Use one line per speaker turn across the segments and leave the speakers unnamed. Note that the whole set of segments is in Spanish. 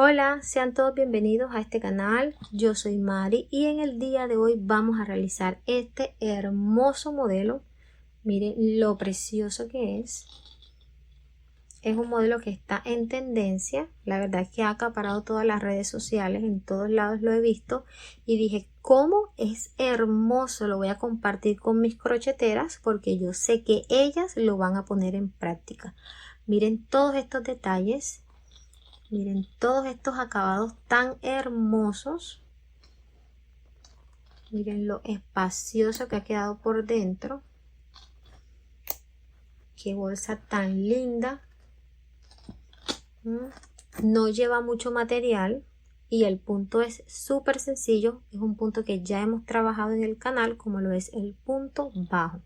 Hola, sean todos bienvenidos a este canal. Yo soy Mari y en el día de hoy vamos a realizar este hermoso modelo. Miren lo precioso que es. Es un modelo que está en tendencia. La verdad es que ha acaparado todas las redes sociales, en todos lados lo he visto y dije, ¿cómo es hermoso? Lo voy a compartir con mis crocheteras porque yo sé que ellas lo van a poner en práctica. Miren todos estos detalles. Miren todos estos acabados tan hermosos. Miren lo espacioso que ha quedado por dentro. Qué bolsa tan linda. No lleva mucho material y el punto es súper sencillo. Es un punto que ya hemos trabajado en el canal, como lo es el punto bajo.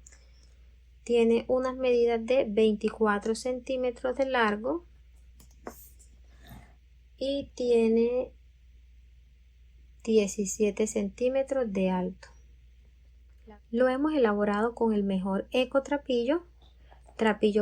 Tiene unas medidas de 24 centímetros de largo y tiene 17 centímetros de alto. Lo hemos elaborado con el mejor eco trapillo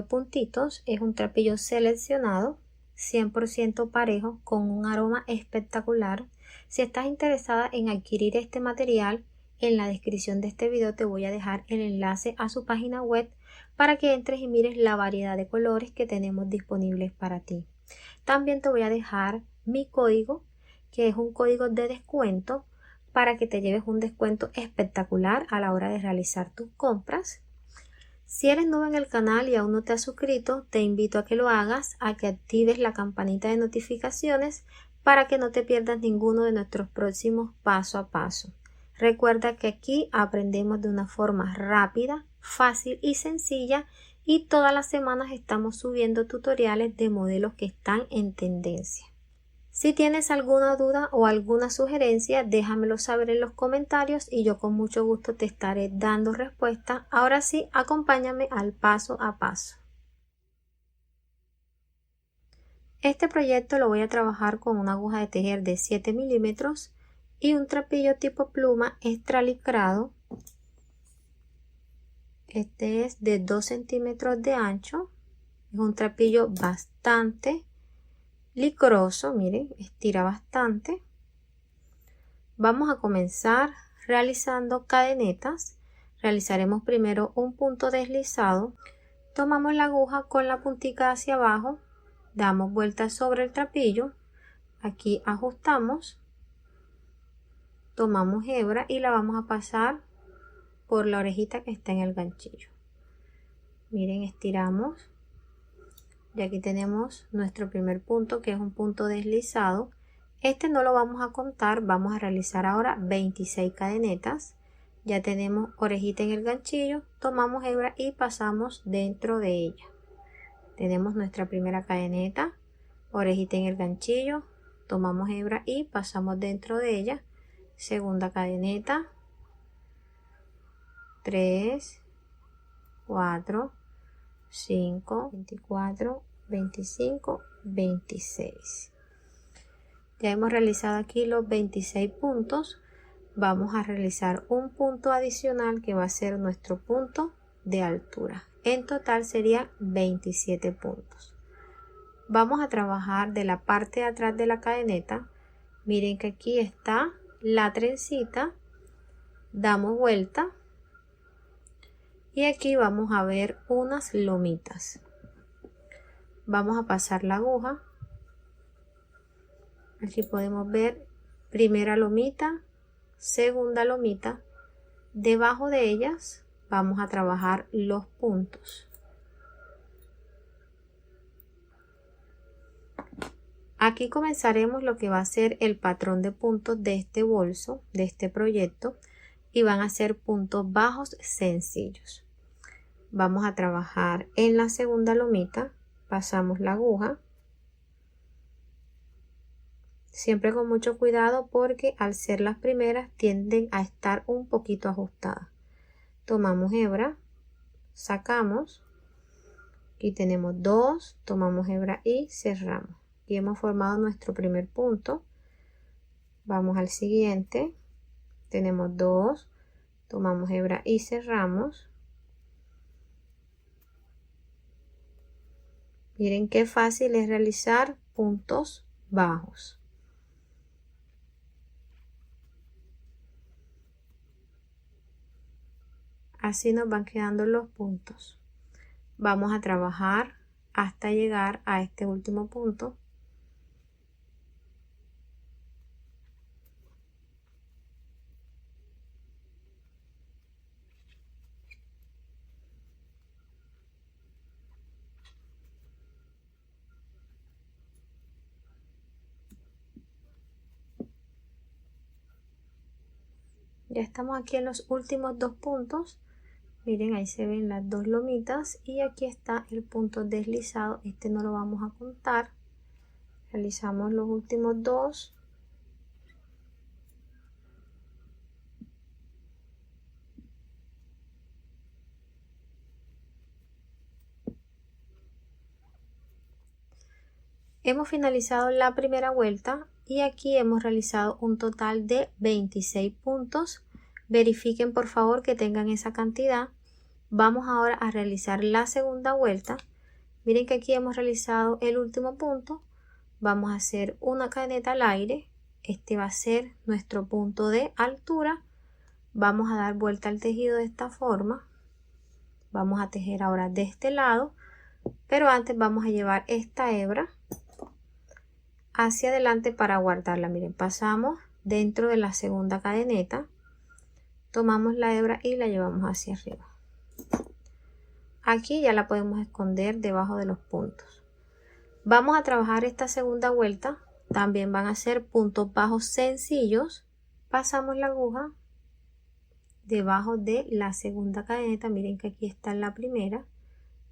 puntitos. Es un trapillo seleccionado 100% parejo con un aroma espectacular. Si estás interesada en adquirir este material, en la descripción de este video te voy a dejar el enlace a su página web para que entres y mires la variedad de colores que tenemos disponibles para ti. También te voy a dejar mi código, que es un código de descuento para que te lleves un descuento espectacular a la hora de realizar tus compras. Si eres nuevo en el canal y aún no te has suscrito, te invito a que lo hagas, a que actives la campanita de notificaciones para que no te pierdas ninguno de nuestros próximos paso a paso. Recuerda que aquí aprendemos de una forma rápida, fácil y sencilla y todas las semanas estamos subiendo tutoriales de modelos que están en tendencia. Si tienes alguna duda o alguna sugerencia, déjamelo saber en los comentarios y yo con mucho gusto te estaré dando respuesta. Ahora sí, acompáñame al paso a paso. Este proyecto lo voy a trabajar con una aguja de tejer de 7 milímetros y un trapillo tipo pluma extra licrado. Este es de 2 centímetros de ancho. Es un trapillo bastante licroso, miren, estira bastante. Vamos a comenzar realizando cadenetas. Realizaremos primero un punto deslizado. Tomamos la aguja con la puntica hacia abajo, damos vueltas sobre el trapillo, aquí ajustamos, tomamos hebra y la vamos a pasar por la orejita que está en el ganchillo. Miren, estiramos y aquí tenemos nuestro primer punto, que es un punto deslizado. Este no lo vamos a contar, vamos a realizar ahora 26 cadenetas. Ya tenemos orejita en el ganchillo, tomamos hebra y pasamos dentro de ella. Tenemos nuestra primera cadeneta, orejita en el ganchillo, tomamos hebra y pasamos dentro de ella. Segunda cadeneta, 3, 4, 5, 24, 25, 26. Ya hemos realizado aquí los 26 puntos. Vamos a realizar un punto adicional que va a ser nuestro punto de altura. En total serían 27 puntos. Vamos a trabajar de la parte de atrás de la cadeneta. Miren que aquí está la trencita. Damos vuelta. Y aquí vamos a ver unas lomitas. Vamos a pasar la aguja. Aquí podemos ver primera lomita, segunda lomita. Debajo de ellas vamos a trabajar los puntos. Aquí comenzaremos lo que va a ser el patrón de puntos de este bolso, de este proyecto, y van a ser puntos bajos sencillos. Vamos a trabajar en la segunda lomita, pasamos la aguja. Siempre con mucho cuidado porque al ser las primeras tienden a estar un poquito ajustadas. Tomamos hebra, sacamos, aquí tenemos 2, tomamos hebra y cerramos. Y hemos formado nuestro primer punto. Vamos al siguiente, tenemos 2, tomamos hebra y cerramos. Miren qué fácil es realizar puntos bajos. Así nos van quedando los puntos. Vamos a trabajar hasta llegar a este último punto. Ya estamos aquí en los últimos dos puntos. Miren, ahí se ven las dos lomitas y aquí está el punto deslizado. Este no lo vamos a contar. Realizamos los últimos dos. Hemos finalizado la primera vuelta y aquí hemos realizado un total de 26 puntos. Verifiquen por favor que tengan esa cantidad. Vamos ahora a realizar la segunda vuelta. Miren que aquí hemos realizado el último punto. Vamos a hacer una cadeneta al aire. Este va a ser nuestro punto de altura. Vamos a dar vuelta al tejido de esta forma. Vamos a tejer ahora de este lado, pero antes vamos a llevar esta hebra hacia adelante para guardarla. Miren, pasamos dentro de la segunda cadeneta, tomamos la hebra y la llevamos hacia arriba. Aquí ya la podemos esconder debajo de los puntos. Vamos a trabajar esta segunda vuelta. También van a ser puntos bajos sencillos. Pasamos la aguja debajo de la segunda cadeneta. Miren que aquí está la primera,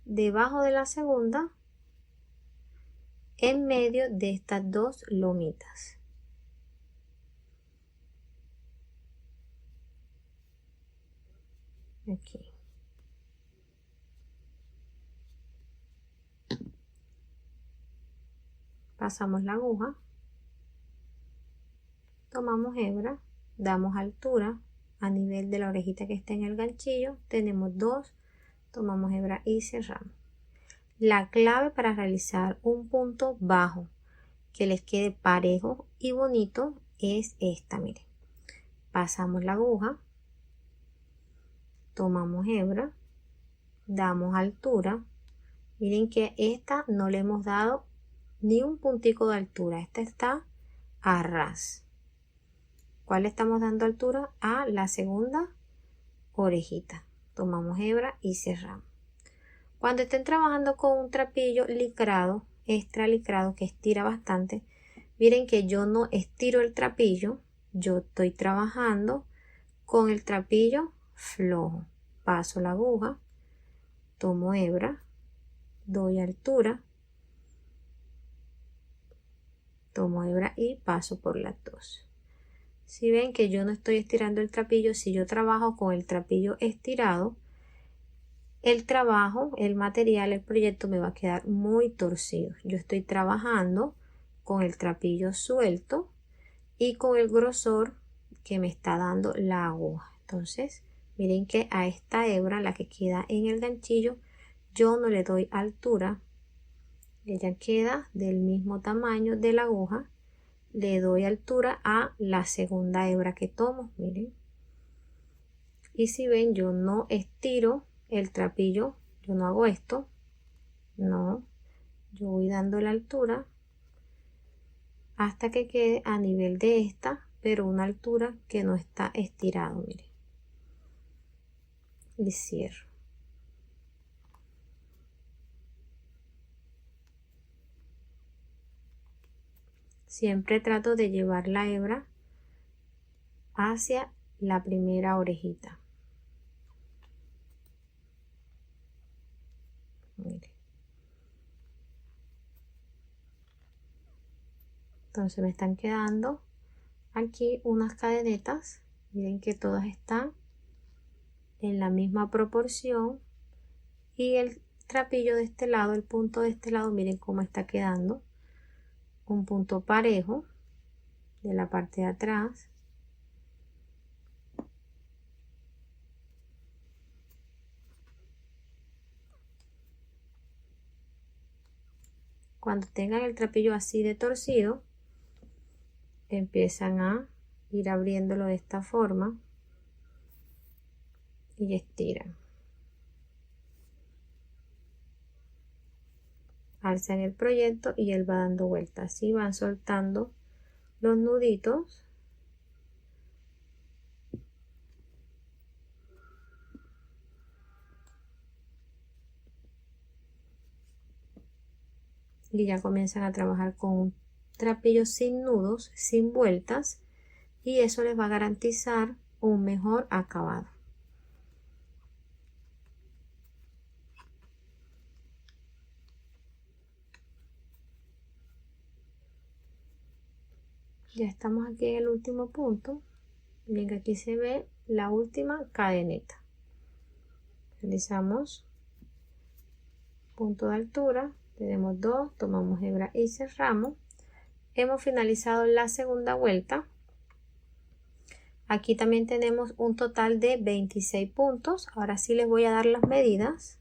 debajo de la segunda, en medio de estas dos lomitas. Aquí. Pasamos la aguja, tomamos hebra, damos altura a nivel de la orejita que está en el ganchillo, tenemos dos, tomamos hebra y cerramos. La clave para realizar un punto bajo que les quede parejo y bonito es esta, miren. Pasamos la aguja, tomamos hebra, damos altura. Miren que esta no le hemos dado ni un puntico de altura, esta está a ras. ¿Cuál estamos dando altura? A la segunda orejita. Tomamos hebra y cerramos. Cuando estén trabajando con un trapillo licrado, extra licrado, que estira bastante, miren que yo no estiro el trapillo, yo estoy trabajando con el trapillo flojo. Paso la aguja, tomo hebra, doy altura, tomo hebra y paso por las dos. Si ven que yo no estoy estirando el trapillo, si yo trabajo con el trapillo estirado, el trabajo, el material, el proyecto me va a quedar muy torcido. Yo estoy trabajando con el trapillo suelto y con el grosor que me está dando la aguja. Entonces, miren que a esta hebra, la que queda en el ganchillo, yo no le doy altura. Ella queda del mismo tamaño de la aguja. Le doy altura a la segunda hebra que tomo, miren. Y si ven, yo no estiro el trapillo, yo no hago esto, no, yo voy dando la altura hasta que quede a nivel de esta, pero una altura que no está estirado, miren. Y cierro. Siempre trato de llevar la hebra hacia la primera orejita. Miren. Entonces me están quedando aquí unas cadenetas. Miren que todas están en la misma proporción. Y el trapillo de este lado, el punto de este lado, miren cómo está quedando. Un punto parejo de la parte de atrás. Cuando tengan el trapillo así de torcido, empiezan a ir abriéndolo de esta forma y estiran. Alzan el proyecto y él va dando vueltas. Así van soltando los nuditos. Y ya comienzan a trabajar con un trapillo sin nudos, sin vueltas, y eso les va a garantizar un mejor acabado. Ya estamos aquí en el último punto. Miren que aquí se ve la última cadeneta. Realizamos punto de altura, tenemos 2, tomamos hebra y cerramos. Hemos finalizado la segunda vuelta. Aquí también tenemos un total de 26 puntos. Ahora sí les voy a dar las medidas.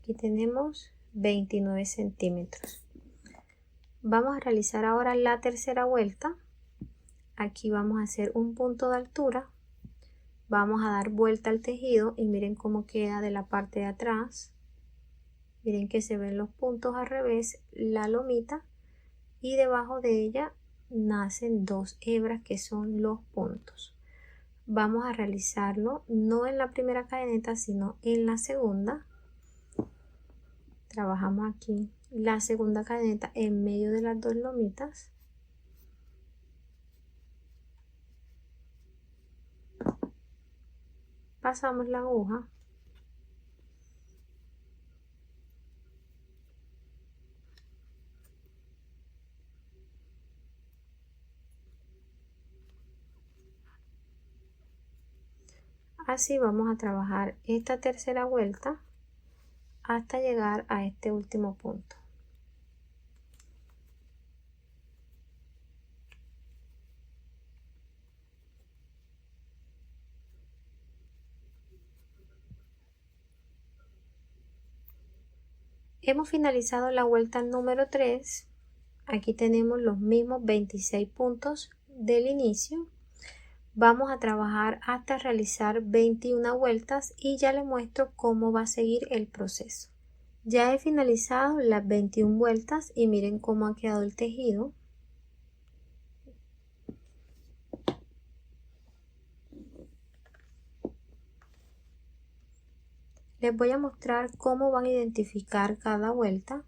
Aquí tenemos 29 centímetros. Vamos a realizar ahora la tercera vuelta. Aquí vamos a hacer un punto de altura. Vamos a dar vuelta al tejido y miren cómo queda de la parte de atrás. Miren que se ven los puntos al revés, la lomita, y debajo de ella nacen 2 hebras que son los puntos. Vamos a realizarlo no en la primera cadeneta sino en la segunda. Trabajamos aquí la segunda cadeneta en medio de las 2 lomitas. Pasamos la aguja. Así vamos a trabajar esta tercera vuelta hasta llegar a este último punto. Hemos finalizado la vuelta número 3. Aquí tenemos los mismos 26 puntos del inicio. Vamos a trabajar hasta realizar 21 vueltas y ya les muestro cómo va a seguir el proceso. Ya he finalizado las 21 vueltas y miren cómo ha quedado el tejido. Les voy a mostrar cómo van a identificar cada vuelta.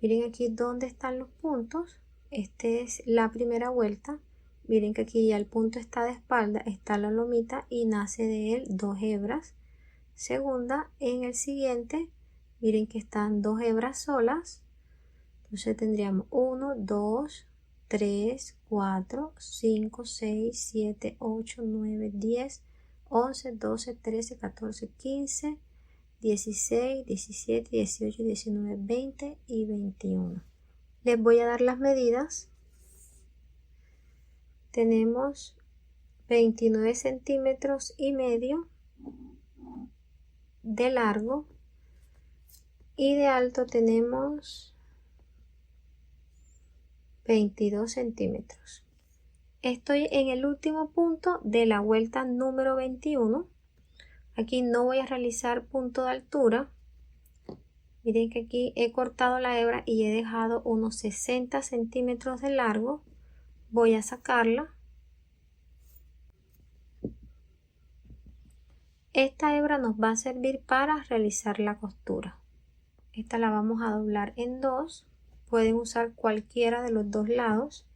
Miren aquí dónde están los puntos. Esta es la primera vuelta. Miren que aquí ya el punto está de espalda, está la lomita y nace de él 2 hebras. Segunda, en el siguiente, miren que están 2 hebras solas. Entonces tendríamos 1, 2, 3, 4, 5, 6, 7, 8, 9, 10, 11, 12, 13, 14, 15, 16, 17, 18, 19, 20 y 21. Les voy a dar las medidas. Tenemos 29 centímetros y medio de largo y de alto tenemos 22 centímetros. Estoy en el último punto de la vuelta número 21. Aquí no voy a realizar punto de altura. Miren que aquí he cortado la hebra y he dejado unos 60 centímetros de largo. Voy a sacarla. Esta hebra nos va a servir para realizar la costura. Esta la vamos a doblar en 2. Pueden usar cualquiera de los 2 lados.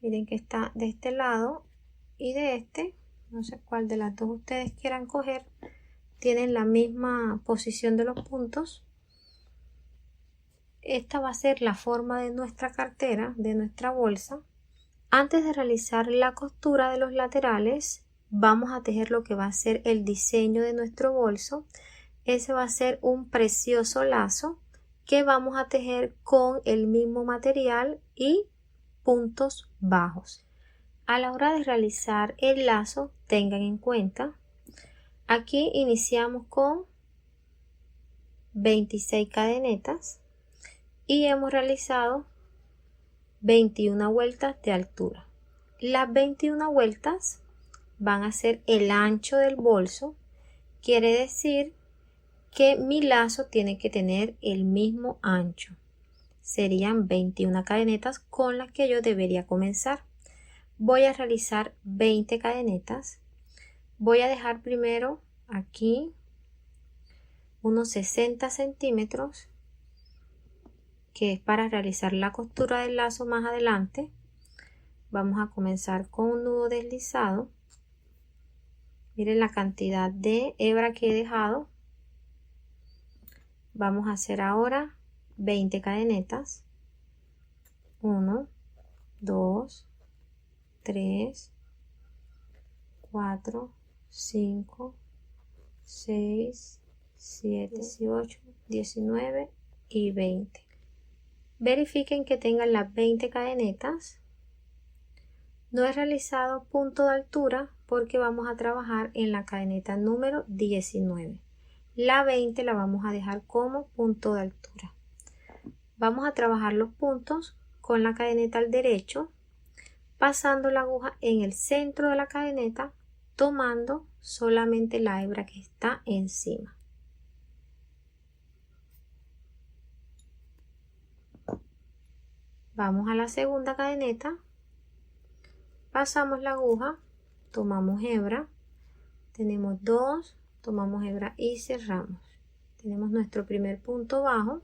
Miren que está de este lado y de este. No sé cuál de las dos ustedes quieran coger. Tienen la misma posición de los puntos. Esta va a ser la forma de nuestra cartera, de nuestra bolsa. Antes de realizar la costura de los laterales, vamos a tejer lo que va a ser el diseño de nuestro bolso. Ese va a ser un precioso lazo que vamos a tejer con el mismo material y puntos bajos. A la hora de realizar el lazo, tengan en cuenta, aquí iniciamos con 26 cadenetas y hemos realizado 21 vueltas de altura. Las 21 vueltas van a ser el ancho del bolso, quiere decir que mi lazo tiene que tener el mismo ancho. Serían 21 cadenetas con las que yo debería comenzar. Voy a realizar 20 cadenetas. Voy a dejar primero aquí unos 60 centímetros, que es para realizar la costura del lazo más adelante. Vamos a comenzar con un nudo deslizado. Miren la cantidad de hebra que he dejado. Vamos a hacer ahora 20 cadenetas. 1, 2, 3, 4, 5, 6, 7, 18, 19 y 20. Verifiquen que tengan las 20 cadenetas. No he realizado punto de altura porque vamos a trabajar en la cadeneta número 19. La 20 la vamos a dejar como punto de altura. Vamos a trabajar los puntos con la cadeneta al derecho, pasando la aguja en el centro de la cadeneta, tomando solamente la hebra que está encima. Vamos a la segunda cadeneta, pasamos la aguja, tomamos hebra, tenemos 2, tomamos hebra y cerramos. Tenemos nuestro primer punto bajo.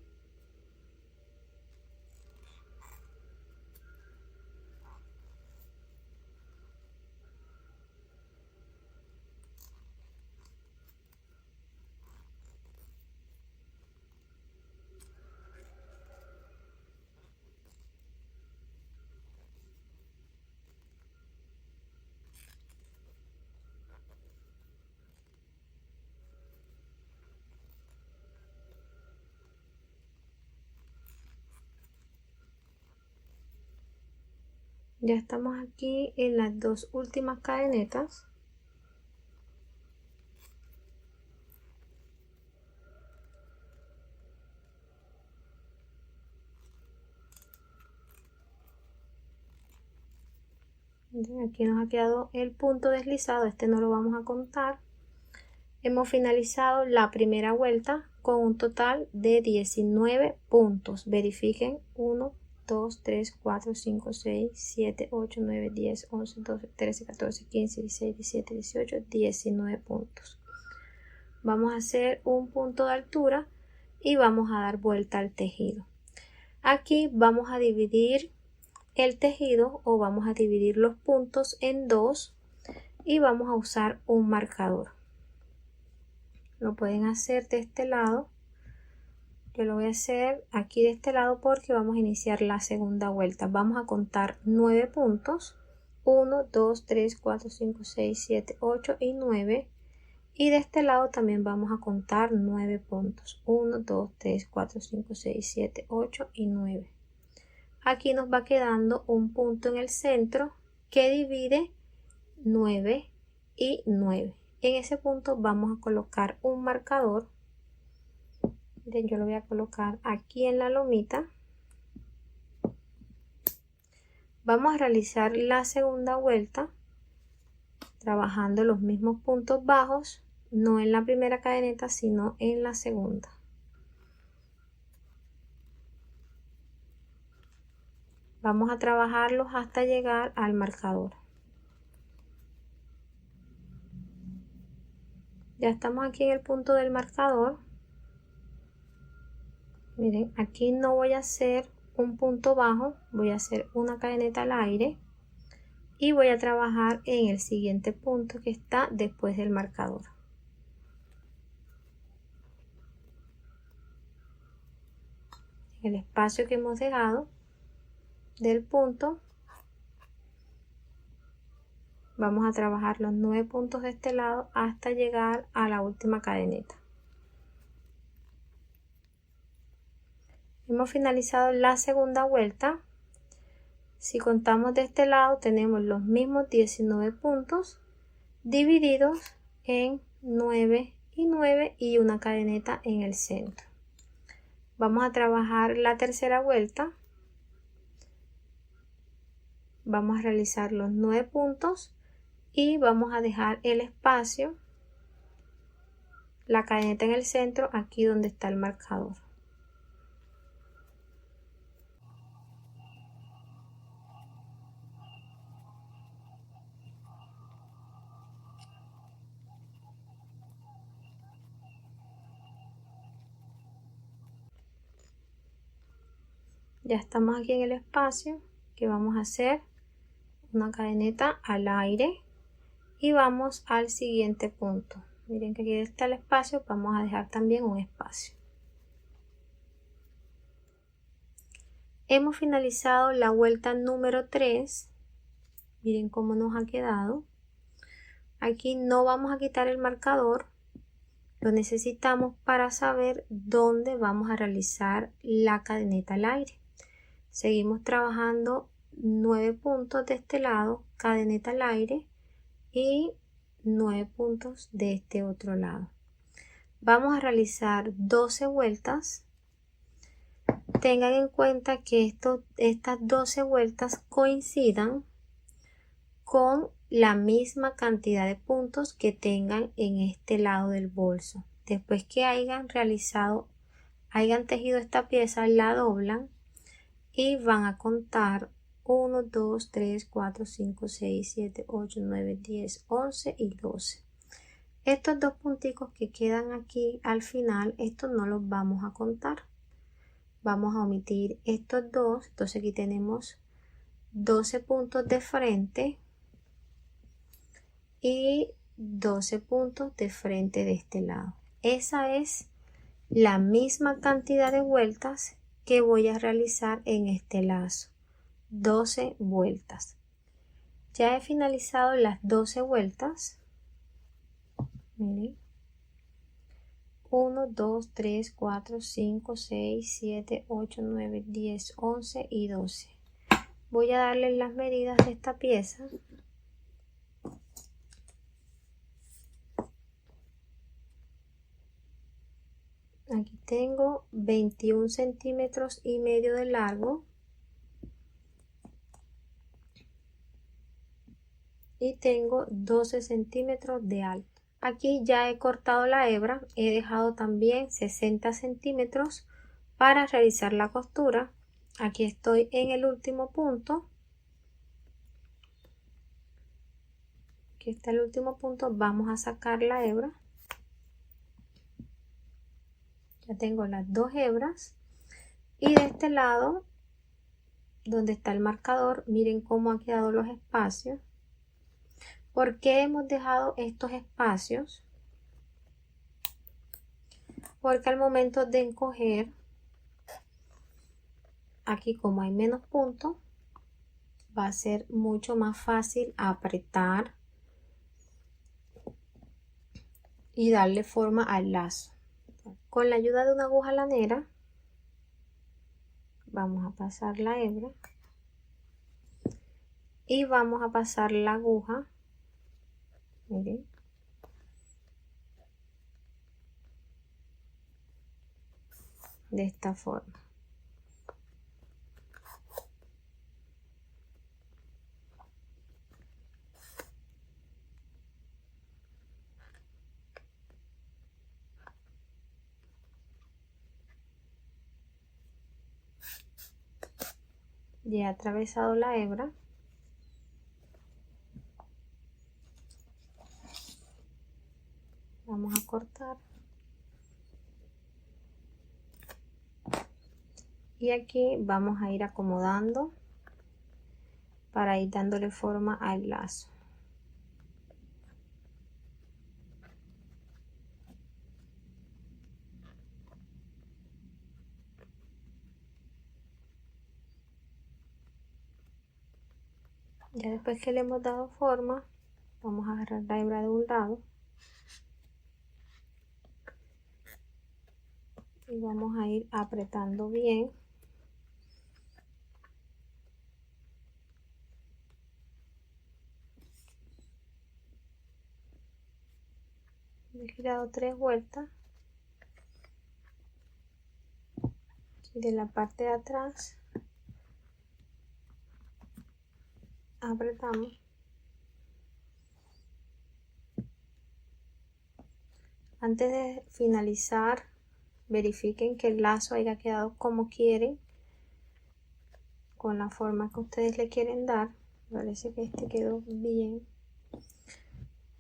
Ya estamos aquí en las dos últimas cadenetas. Aquí nos ha quedado el punto deslizado, este no lo vamos a contar. Hemos finalizado la primera vuelta con un total de 19 puntos. Verifiquen 1, 2, 3, 4, 5, 6, 7, 8, 9, 10, 11, 12, 13, 14, 15, 16, 17, 18, 19 puntos. Vamos a hacer un punto de altura y vamos a dar vuelta al tejido. Aquí vamos a dividir el tejido o vamos a dividir los puntos en dos y vamos a usar un marcador. Lo pueden hacer de este lado. Yo lo voy a hacer aquí de este lado porque vamos a iniciar la segunda vuelta. Vamos a contar 9 puntos. 1, 2, 3, 4, 5, 6, 7, 8 y 9. Y de este lado también vamos a contar 9 puntos. 1, 2, 3, 4, 5, 6, 7, 8 y 9. Aquí nos va quedando un punto en el centro que divide 9 y 9. En ese punto vamos a colocar un marcador. Miren, yo lo voy a colocar aquí en la lomita. Vamos a realizar la segunda vuelta trabajando los mismos puntos bajos, no en la primera cadeneta sino en la segunda. Vamos a trabajarlos hasta llegar al marcador. Ya estamos aquí en el punto del marcador. Miren, aquí no voy a hacer un punto bajo, voy a hacer una cadeneta al aire y voy a trabajar en el siguiente punto que está después del marcador. El espacio que hemos dejado del punto, vamos a trabajar los 9 puntos de este lado hasta llegar a la última cadeneta. Hemos finalizado la segunda vuelta. Si contamos de este lado tenemos los mismos 19 puntos divididos en 9 y 9 y una cadeneta en el centro. Vamos a trabajar la tercera vuelta. Vamos a realizar los 9 puntos y vamos a dejar el espacio, la cadeneta en el centro, aquí donde está el marcador. Ya estamos aquí en el espacio. Que vamos a hacer una cadeneta al aire y vamos al siguiente punto. Miren que aquí está el espacio, vamos a dejar también un espacio. Hemos finalizado la vuelta número 3. Miren cómo nos ha quedado. Aquí no vamos a quitar el marcador, lo necesitamos para saber dónde vamos a realizar la cadeneta al aire. Seguimos trabajando 9 puntos de este lado, cadeneta al aire, y 9 puntos de este otro lado. Vamos a realizar 12 vueltas. Tengan en cuenta que estas 12 vueltas coincidan con la misma cantidad de puntos que tengan en este lado del bolso. Después que hayan tejido esta pieza, la doblan y van a contar 1, 2, 3, 4, 5, 6, 7, 8, 9, 10, 11 y 12. Estos dos punticos que quedan aquí al final, estos no los vamos a contar. Vamos a omitir estos dos. Entonces aquí tenemos 12 puntos de frente y 12 puntos de frente de este lado. Esa es la misma cantidad de vueltas que voy a realizar en este lazo. 12 vueltas. Ya he finalizado las 12 vueltas. Miren. 1, 2, 3, 4, 5, 6, 7, 8, 9, 10, 11 y 12. Voy a darle las medidas de esta pieza. Aquí tengo 21 centímetros y medio de largo y tengo 12 centímetros de alto. Aquí ya he cortado la hebra, he dejado también 60 centímetros para realizar la costura. Aquí estoy en el último punto. Aquí está el último punto, vamos a sacar la hebra. Ya tengo las dos hebras y de este lado donde está el marcador, miren cómo han quedado los espacios. ¿Por qué hemos dejado estos espacios? Porque al momento de encoger, aquí como hay menos puntos, va a ser mucho más fácil apretar y darle forma al lazo. Con la ayuda de una aguja lanera vamos a pasar la hebra y vamos a pasar la aguja, miren, de esta forma. Ya he atravesado la hebra. Vamos a cortar. Y aquí vamos a ir acomodando para ir dándole forma al lazo. Ya después que le hemos dado forma, vamos a agarrar la hebra de un lado y vamos a ir apretando bien. He girado 3 vueltas. y de la parte de atrás apretamos. Antes de finalizar, verifiquen que el lazo haya quedado como quieren, con la forma que ustedes le quieren dar. Parece que este quedó bien.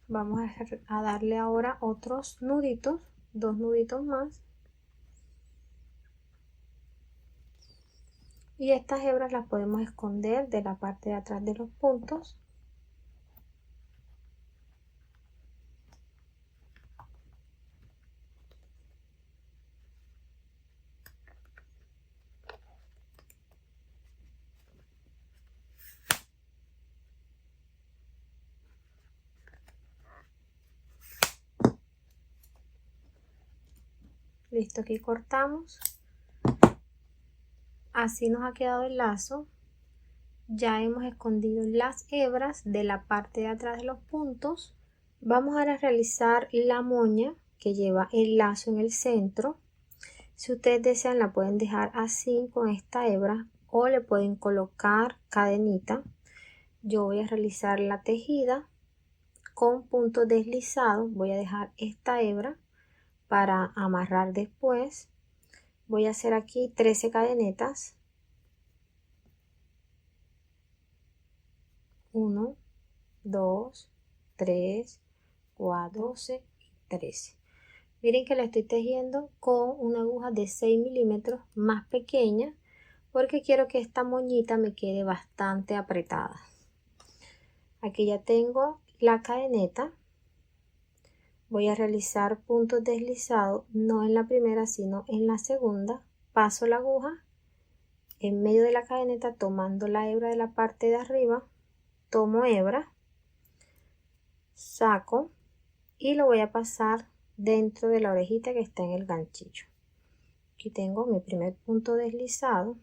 Vamos a darle ahora otros nuditos, 2 nuditos más. Y estas hebras las podemos esconder de la parte de atrás de los puntos. Listo, aquí cortamos. Así nos ha quedado el lazo. Ya hemos escondido las hebras de la parte de atrás de los puntos. Vamos ahora a realizar la moña que lleva el lazo en el centro. Si ustedes desean, la pueden dejar así con esta hebra o le pueden colocar cadenita. Yo voy a realizar la tejida con puntos deslizados. Voy a dejar esta hebra para amarrar después. Voy a hacer aquí 13 cadenetas. 1, 2, 3, 4, 12 y 13. Miren que la estoy tejiendo con una aguja de 6 milímetros más pequeña porque quiero que esta moñita me quede bastante apretada. Aquí ya tengo la cadeneta. Voy a realizar puntos deslizados, no en la primera sino en la segunda. Paso la aguja en medio de la cadeneta tomando la hebra de la parte de arriba. Tomo hebra, saco y lo voy a pasar dentro de la orejita que está en el ganchillo. Aquí tengo mi primer punto deslizado.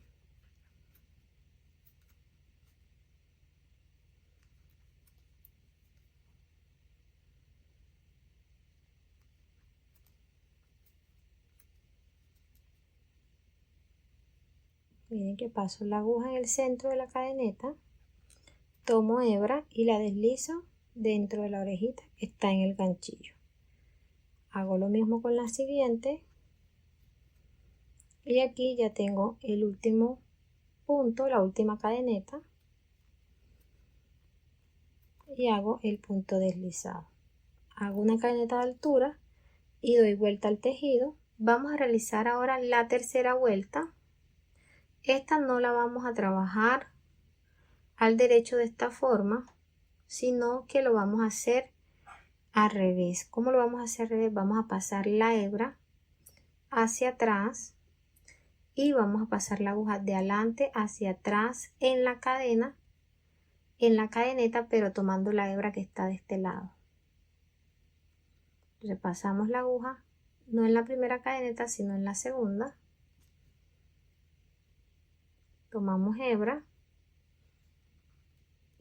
Miren que paso la aguja en el centro de la cadeneta, tomo hebra y la deslizo dentro de la orejita que está en el ganchillo. Hago lo mismo con la siguiente y aquí ya tengo el último punto, la última cadeneta, y hago el punto deslizado. Hago una cadeneta de altura y doy vuelta al tejido. Vamos a realizar ahora la tercera vuelta. Esta no la vamos a trabajar al derecho de esta forma, sino que lo vamos a hacer al revés. ¿Cómo lo vamos a hacer al revés? Vamos a pasar la hebra hacia atrás y vamos a pasar la aguja de adelante hacia atrás en la cadena, en la cadeneta, pero tomando la hebra que está de este lado. Repasamos la aguja, no en la primera cadeneta, sino en la segunda. Tomamos hebra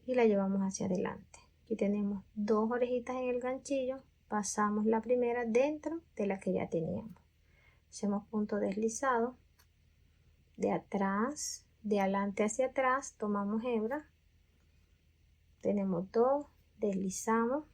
y la llevamos hacia adelante. Aquí tenemos 2 orejitas en el ganchillo, pasamos la primera dentro de la que ya teníamos. Hacemos punto deslizado de atrás, de adelante hacia atrás, tomamos hebra, tenemos 2, deslizamos,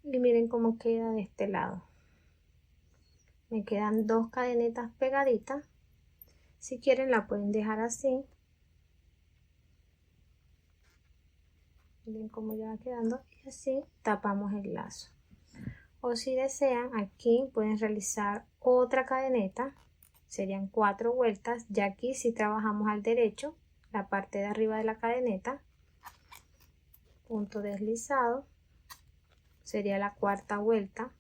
y miren cómo queda de este lado. Me quedan 2 cadenetas pegaditas. Si quieren la pueden dejar así. Miren cómo ya va quedando y así tapamos el lazo. O si desean, aquí pueden realizar otra cadeneta. Serían 4 vueltas. Ya aquí si trabajamos al derecho, la parte de arriba de la cadeneta. Punto deslizado. Sería la cuarta vuelta.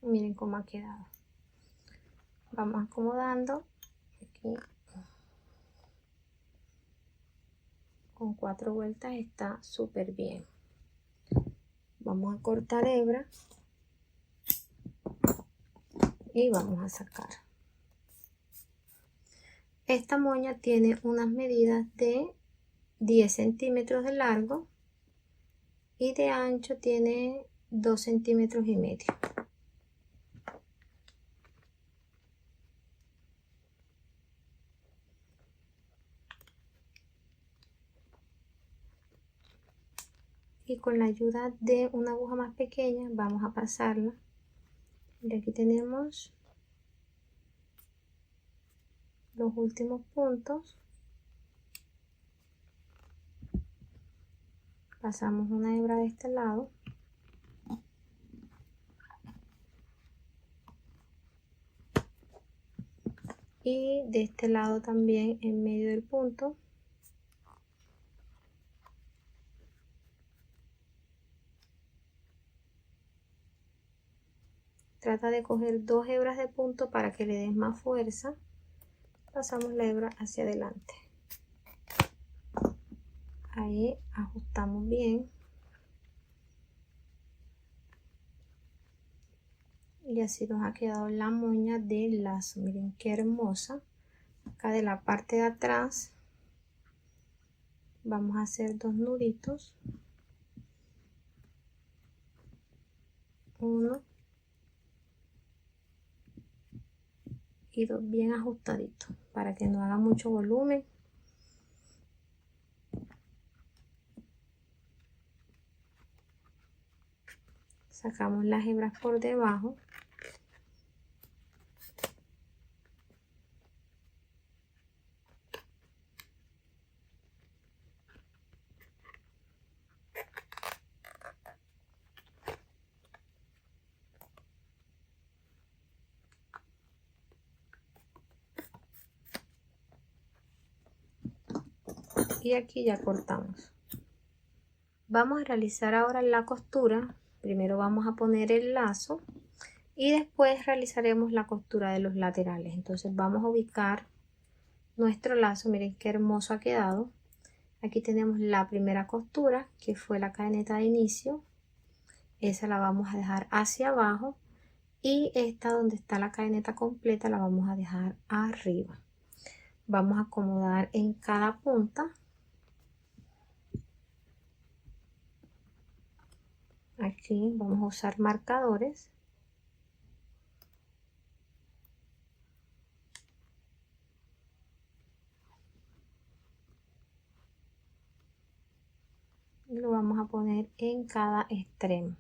Miren cómo ha quedado. Vamos acomodando aquí. Con 4 vueltas está súper bien. Vamos a cortar hebra y vamos a sacar. Esta moña tiene unas medidas de 10 centímetros de largo y de ancho tiene 2,5 centímetros. Y con la ayuda de una aguja más pequeña vamos a pasarla. Y aquí tenemos los últimos puntos. Pasamos una hebra de este lado y de este lado también en medio del punto. Trata de coger 2 hebras de punto para que le des más fuerza. Pasamos la hebra hacia adelante. Ahí ajustamos bien. Y así nos ha quedado la moña del lazo. Miren qué hermosa. Acá de la parte de atrás vamos a hacer 2 nuditos. 1 y 2 bien ajustaditos para que no haga mucho volumen. Sacamos las hebras por debajo. Y aquí ya cortamos. Vamos a realizar ahora la costura. Primero vamos a poner el lazo y después realizaremos la costura de los laterales. Entonces vamos a ubicar nuestro lazo. Miren qué hermoso ha quedado. Aquí tenemos la primera costura, que fue la cadeneta de inicio. Esa la vamos a dejar hacia abajo y esta donde está la cadeneta completa la vamos a dejar arriba. Vamos a acomodar en cada punta. Aquí vamos a usar marcadores. Y lo vamos a poner en cada extremo.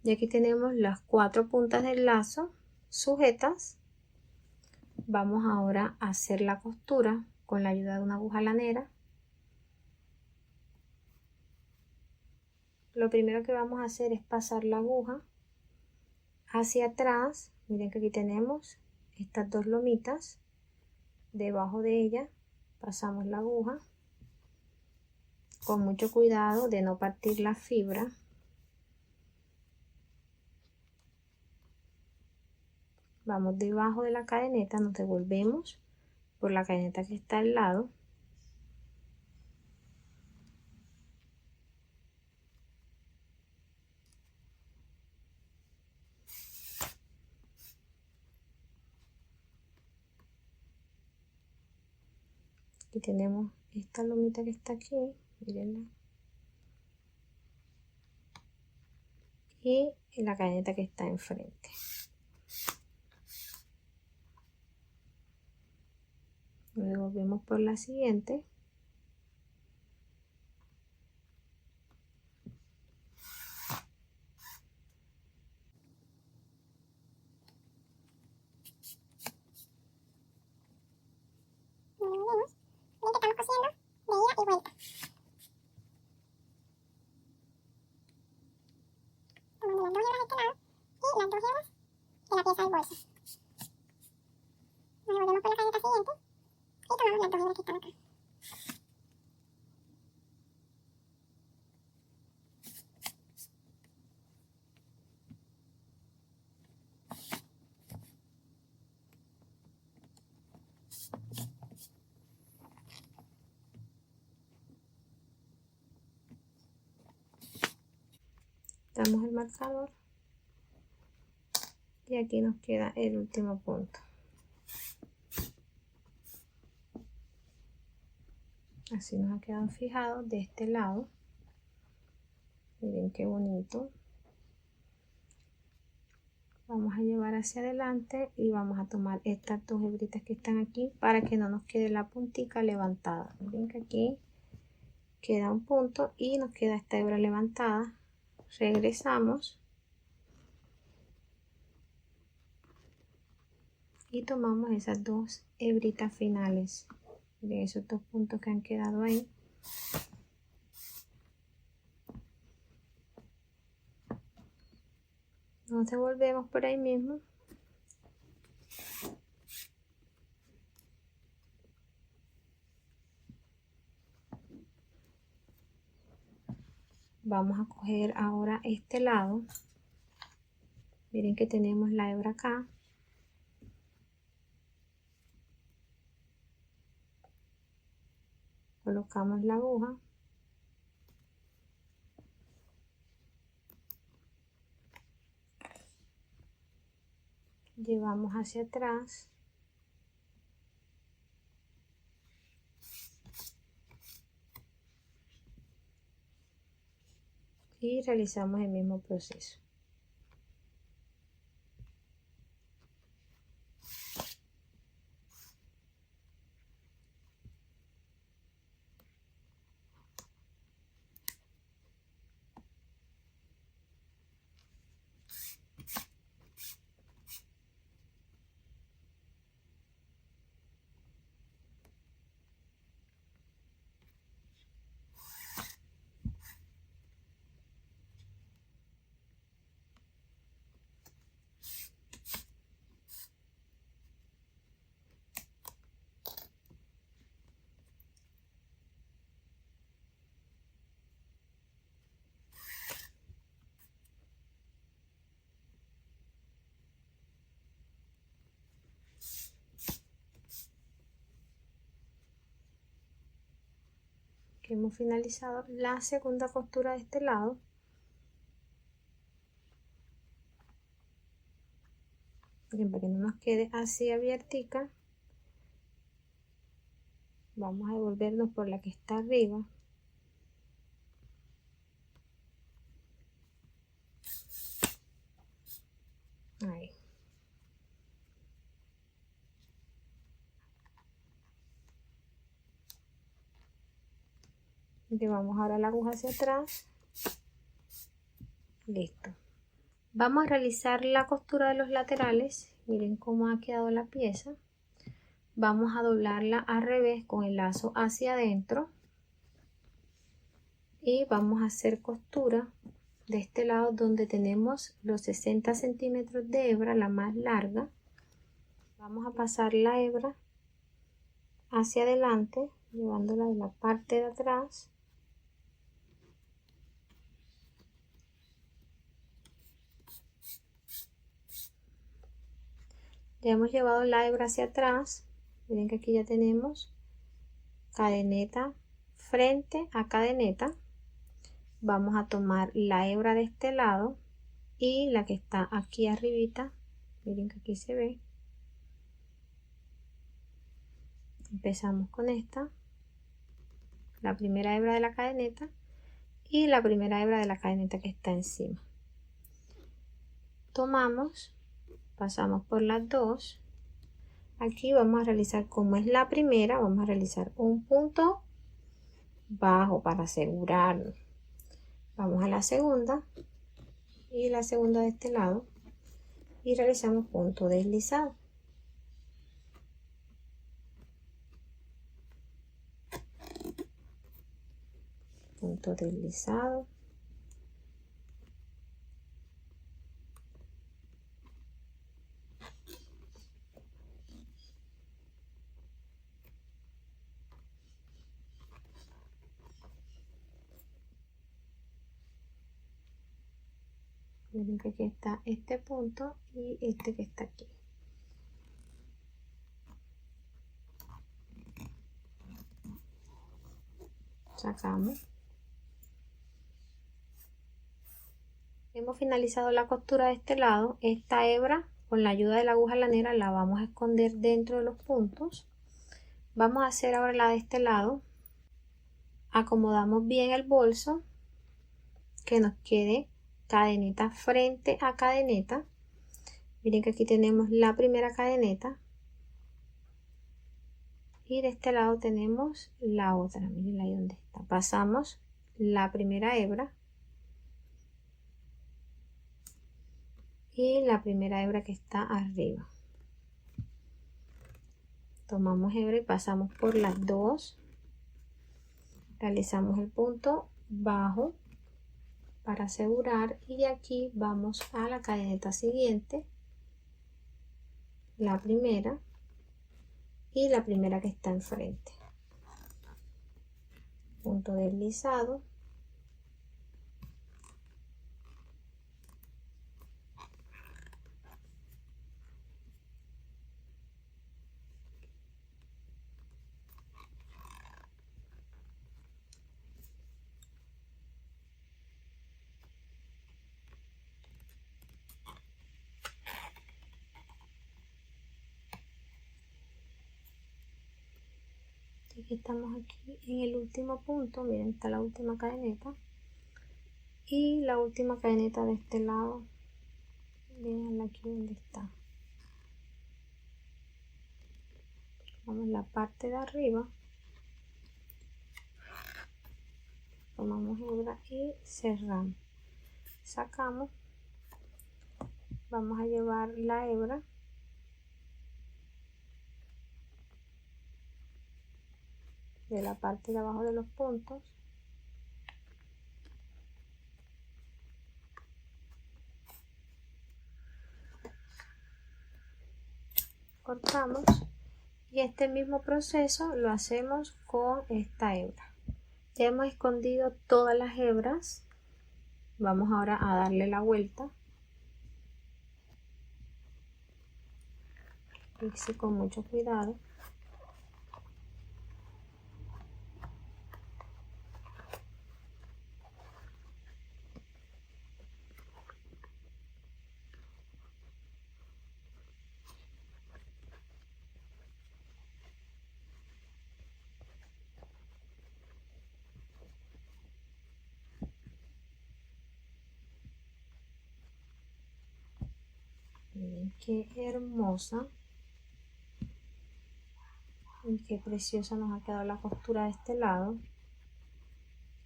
Y aquí tenemos las 4 puntas del lazo sujetas. Vamos ahora a hacer la costura con la ayuda de una aguja lanera. Lo primero que vamos a hacer es pasar la aguja hacia atrás. Miren que aquí tenemos estas 2 lomitas. Debajo de ella pasamos la aguja con mucho cuidado de no partir la fibra. Vamos debajo de la cadeneta, nos devolvemos por la cadeneta que está al lado. Aquí tenemos esta lomita que está aquí, mírenla. Y la cadeneta que está enfrente. Nos devolvemos por la siguiente. quitamos el marcador y aquí nos queda el último punto. Así nos ha quedado fijado de este lado. Miren qué bonito. Vamos a llevar hacia adelante y vamos a tomar estas dos hebritas que están aquí para que no nos quede la puntica levantada. Miren que aquí queda un punto y nos queda esta hebra levantada. Regresamos y tomamos esas dos hebritas finales de esos dos puntos que han quedado ahí. Nos devolvemos por ahí mismo. Vamos a coger ahora este lado. Miren que tenemos la hebra acá. Colocamos la aguja. Llevamos hacia atrás. Y realizamos el mismo proceso. Que hemos finalizado la segunda costura de este lado. Bien, para que no nos quede así abiertica, vamos a devolvernos por la que está arriba. Ahí. Llevamos ahora la aguja hacia atrás. Listo. Vamos a realizar la costura de los laterales. Miren cómo ha quedado la pieza. Vamos a doblarla al revés con el lazo hacia adentro. Y vamos a hacer costura de este lado donde tenemos los 60 centímetros de hebra, la más larga. Vamos a pasar la hebra hacia adelante, llevándola de la parte de atrás. Ya hemos llevado la hebra hacia atrás. Miren que aquí ya tenemos cadeneta frente a cadeneta. Vamos a tomar la hebra de este lado y la que está aquí arribita. Miren que aquí se ve. Empezamos con esta, la primera hebra de la cadeneta y la primera hebra de la cadeneta que está encima. Tomamos, pasamos por las dos. Aquí vamos a realizar, como es la primera, vamos a realizar un punto bajo para asegurarnos. Vamos a la segunda y la segunda de este lado y realizamos punto deslizado. Punto deslizado. Miren que aquí está este punto y este que está aquí. Sacamos. finalizado la costura de este lado, esta hebra con la ayuda de la aguja lanera la vamos a esconder dentro de los puntos. Vamos a hacer ahora la de este lado. Acomodamos bien el bolso, que nos quede cadeneta frente a cadeneta. Miren que aquí tenemos la primera cadeneta y de este lado tenemos la otra. Miren ahí donde está. Pasamos la primera hebra y la primera hebra que está arriba. Tomamos hebra y pasamos por las dos. Realizamos el punto bajo para asegurar y de aquí vamos a la cadeneta siguiente, la primera y la primera que está enfrente. Punto deslizado. Aquí estamos aquí en el último punto. Miren, está la última cadeneta y la última cadeneta de este lado. Vean aquí donde está. Vamos a la parte de arriba, tomamos hebra y cerramos, sacamos, vamos a llevar la hebra de la parte de abajo de los puntos, cortamos y este mismo proceso lo hacemos con esta hebra. Ya hemos escondido todas las hebras, vamos ahora a darle la vuelta y sí, con mucho cuidado. Miren qué hermosa y qué preciosa nos ha quedado la costura de este lado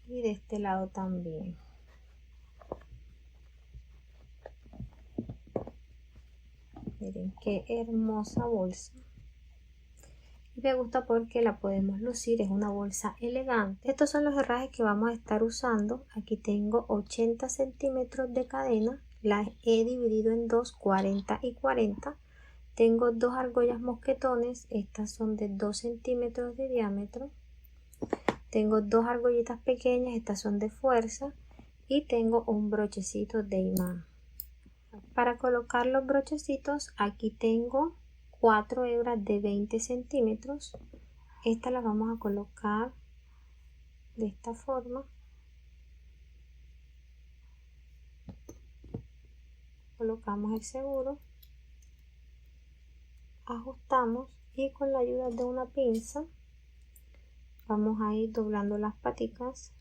y de este lado también. Miren qué hermosa bolsa. Y me gusta porque la podemos lucir, es una bolsa elegante. Estos son los herrajes que vamos a estar usando. Aquí tengo 80 centímetros de cadena, las he dividido en dos, 40 y 40. Tengo dos argollas mosquetones, estas son de 2 centímetros de diámetro. Tengo dos argollitas pequeñas, estas son de fuerza. Y tengo un brochecito de imán. Para colocar los brochecitos, aquí tengo 4 hebras de 20 centímetros. Estas las vamos a colocar de esta forma. Colocamos el seguro, ajustamos y con la ayuda de una pinza vamos a ir doblando las paticas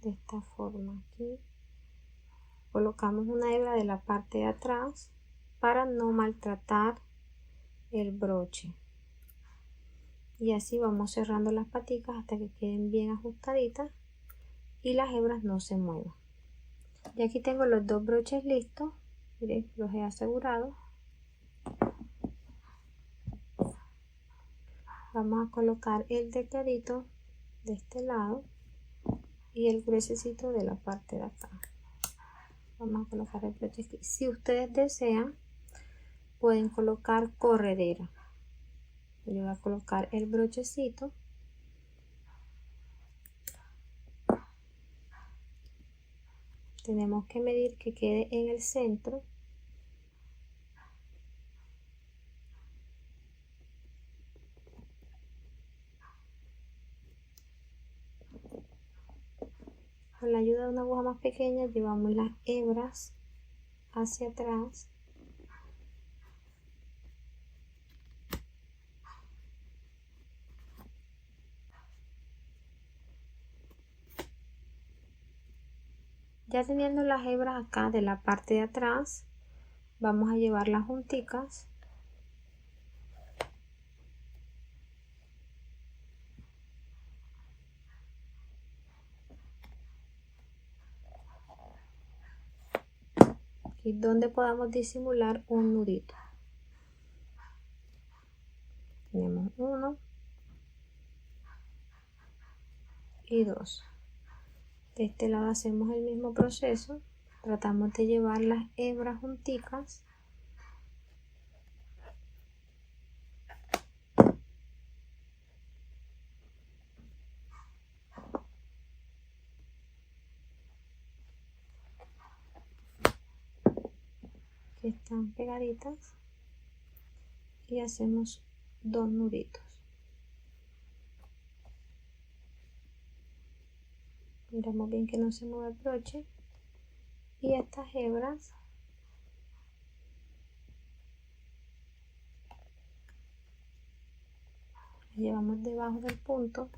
de esta forma. Aquí colocamos una hebra de la parte de atrás para no maltratar el broche y así vamos cerrando las paticas hasta que queden bien ajustaditas y las hebras no se muevan. Y aquí tengo los dos broches listos. Miren, los he asegurado. Vamos a colocar el delgadito de este lado y el gruesecito de la parte de acá. Vamos a colocar el broche aquí. Si ustedes desean, pueden colocar corredera. Yo voy a colocar el brochecito. Tenemos que medir que quede en el centro. Con la ayuda de una aguja más pequeña llevamos las hebras hacia atrás. Ya teniendo las hebras acá de la parte de atrás, vamos a llevarlas junticas. Y donde podamos disimular un nudito. Tenemos 1 y 2. De este lado hacemos el mismo proceso. Tratamos de llevar las hebras junticas. Que están pegaditas. Y hacemos 2 nuditos. Miramos bien que no se mueva el broche. Y estas hebras las llevamos debajo del punto.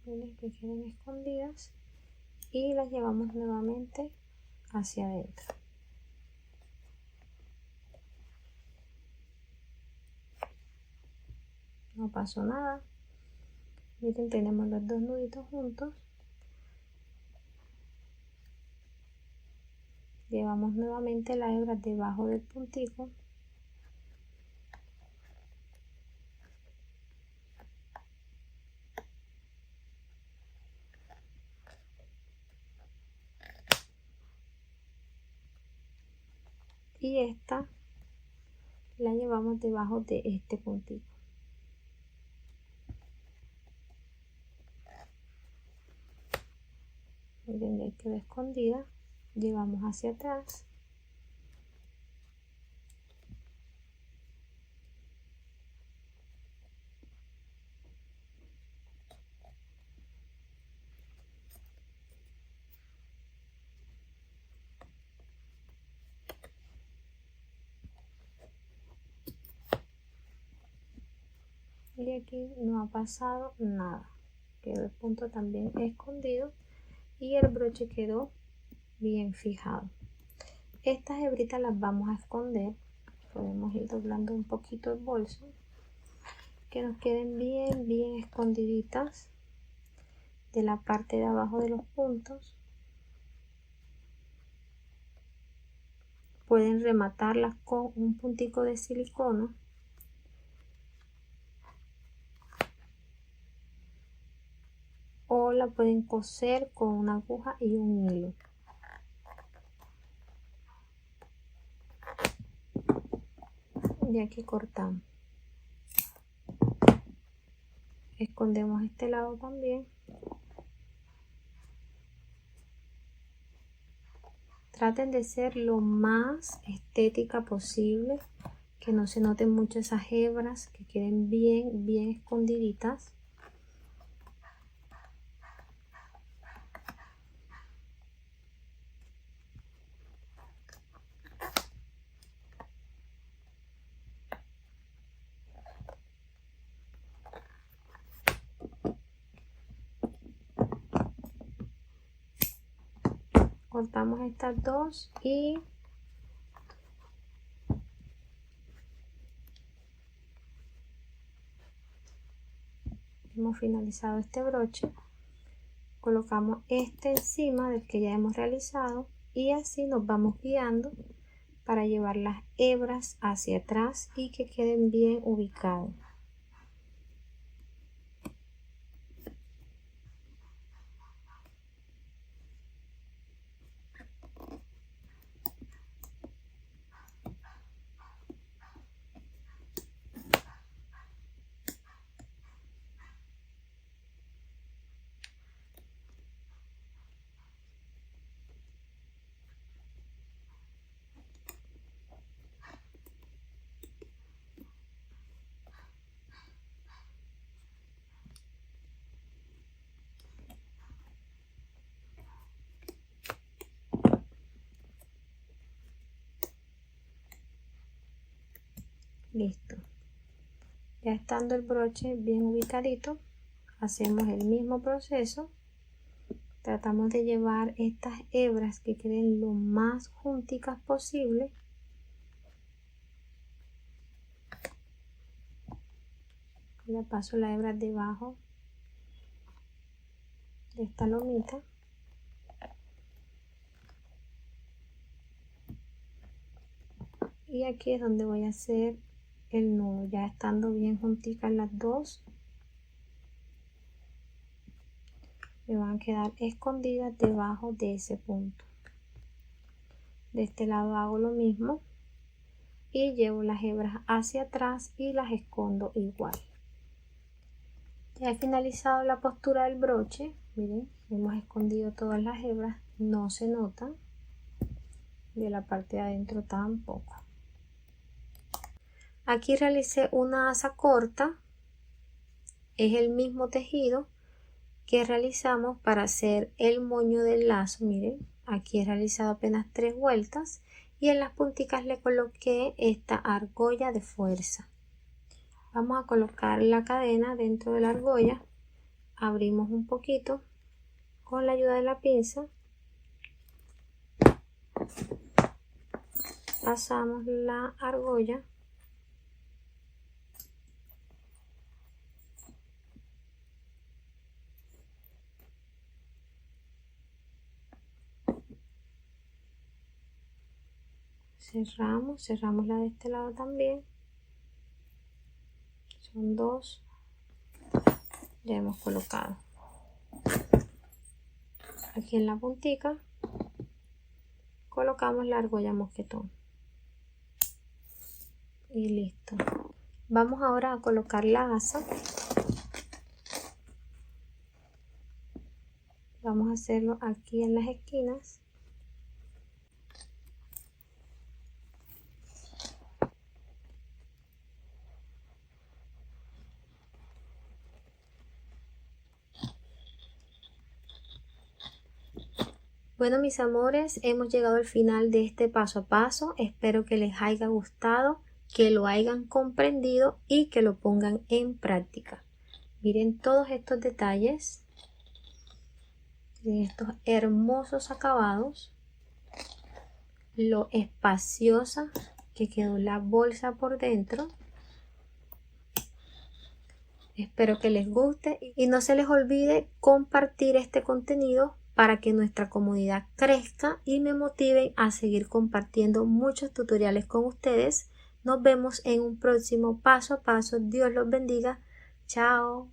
Miren que queden escondidas. Y las llevamos nuevamente hacia adentro. No pasó nada. Miren, tenemos los 2 nuditos juntos. Llevamos nuevamente la hebra debajo del puntico. Y esta la llevamos debajo de este puntito. Miren, ya quedó escondida. Llevamos hacia atrás. Y aquí no ha pasado nada. Quedó el punto también escondido y el broche quedó bien fijado. Estas hebritas las vamos a esconder. Podemos ir doblando un poquito el bolso, que nos queden bien escondiditas de la parte de abajo de los puntos. Pueden rematarlas con un puntico de silicona. O la pueden coser con una aguja y un hilo. Y aquí cortamos. Escondemos este lado también. Traten de ser lo más estética posible, que no se noten mucho esas hebras, que queden bien escondiditas. Cortamos estas dos y hemos finalizado este broche. Colocamos este encima del que ya hemos realizado y así nos vamos guiando para llevar las hebras hacia atrás y que queden bien ubicadas. Listo. Ya estando el broche bien ubicadito, hacemos el mismo proceso. Tratamos de llevar estas hebras que queden lo más junticas posible. Le paso la hebra debajo de esta lomita. Y aquí es donde voy a hacer el nudo, ya estando bien junticas las dos. Me van a quedar escondidas debajo de ese punto. De este lado hago lo mismo y llevo las hebras hacia atrás y las escondo igual. Ya he finalizado la postura del broche. Miren, hemos escondido todas las hebras, no se notan. De la parte de adentro tampoco. Aquí realicé una asa corta. Es el mismo tejido que realizamos para hacer el moño del lazo. Miren, aquí he realizado apenas 3 vueltas y en las punticas le coloqué esta argolla de fuerza. Vamos a colocar la cadena dentro de la argolla. Abrimos un poquito con la ayuda de la pinza. Pasamos la argolla. Cerramos la de este lado también. Son 2. Ya hemos colocado. Aquí en la puntica colocamos la argolla mosquetón. Y listo. Vamos ahora a colocar la asa. Vamos a hacerlo aquí en las esquinas. Bueno, mis amores, hemos llegado al final de este paso a paso. Espero que les haya gustado, que lo hayan comprendido y que lo pongan en práctica. Miren todos estos detalles, miren estos hermosos acabados, lo espaciosa que quedó la bolsa por dentro. Espero que les guste y no se les olvide compartir este contenido para que nuestra comunidad crezca y me motiven a seguir compartiendo muchos tutoriales con ustedes. Nos vemos en un próximo paso a paso. Dios los bendiga. Chao.